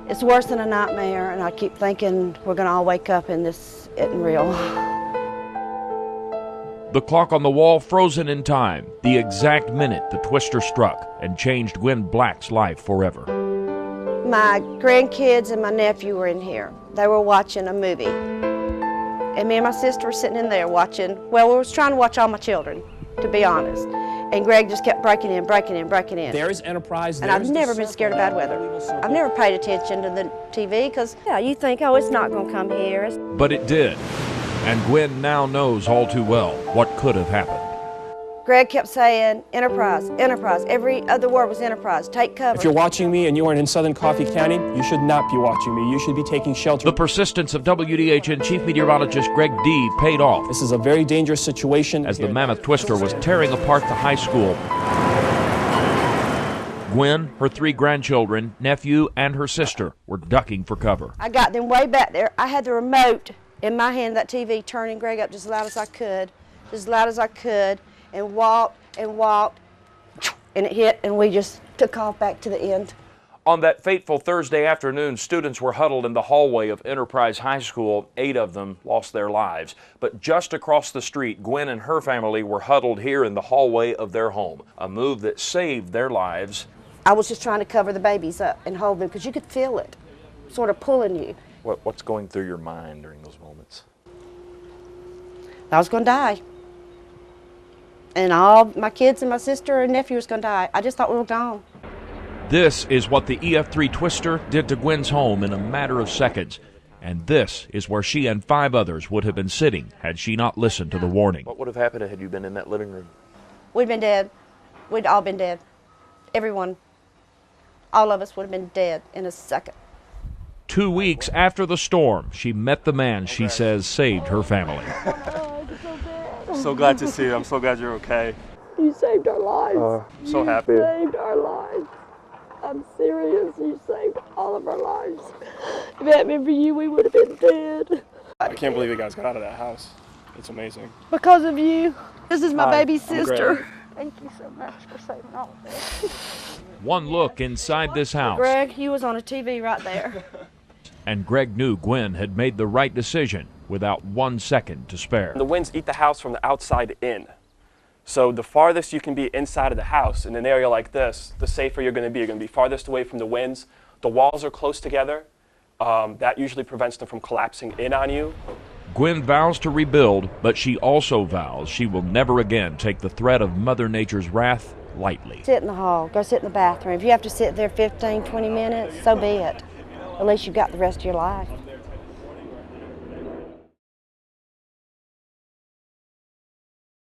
It's worse than a nightmare, and I keep thinking we're going to all wake up and this isn't real. The clock on the wall frozen in time, the exact minute the twister struck and changed Gwen Black's life forever. My grandkids and my nephew were in here. They were watching a movie. And me and my sister were sitting in there watching. Well, we was trying to watch all my children, to be honest. And Greg just kept breaking in. There's Enterprise. And I've never been scared of bad weather. I've never paid attention to the TV because, you think, oh, it's not going to come here. But it did. And Gwen now knows all too well what could have happened. Greg kept saying, Enterprise, Enterprise. Every other word was Enterprise. Take cover. If you're watching me and you aren't in Southern Coffee County, you should not be watching me. You should be taking shelter. The persistence of WDHN Chief Meteorologist Greg Dee paid off. This is a very dangerous situation. As the mammoth twister was tearing apart the high school, Gwen, her 3 grandchildren, nephew, and her sister were ducking for cover. I got them way back there. I had the remote in my hand, that TV, turning Greg up just as loud as I could, and walked, and it hit, and we just took off back to the end. On that fateful Thursday afternoon, students were huddled in the hallway of Enterprise High School. 8 of them lost their lives. But just across the street, Gwen and her family were huddled here in the hallway of their home, a move that saved their lives. I was just trying to cover the babies up and hold them because you could feel it sort of pulling you. What's going through your mind during those moments? I was going to die. And all my kids and my sister and nephew was going to die. I just thought we were gone. This is what the EF3 twister did to Gwen's home in a matter of seconds. And this is where she and 5 others would have been sitting had she not listened to the warning. What would have happened had you been in that living room? We'd been dead. We'd all been dead. Everyone. All of us would have been dead in a second. 2 weeks after the storm, she met the man she says saved her family. I'm so glad to see you. I'm so glad you're okay. You saved our lives. So happy. You saved our lives. I'm serious. You saved all of our lives. If it hadn't been for you, we would have been dead. I can't believe you guys got out of that house. It's amazing. Because of you. This is my baby sister. Greg. Thank you so much for saving all of this. One look inside this house, Greg, you was on a TV right there. and Greg knew Gwen had made the right decision without 1 second to spare. The winds eat the house from the outside in. So the farthest you can be inside of the house in an area like this, the safer you're going to be. You're going to be farthest away from the winds. The walls are close together. That usually prevents them from collapsing in on you. Gwen vows to rebuild, but she also vows she will never again take the threat of Mother Nature's wrath lightly. Sit in the hall. Go sit in the bathroom. If you have to sit there 15, 20 minutes, so be it. At least you've got the rest of your life.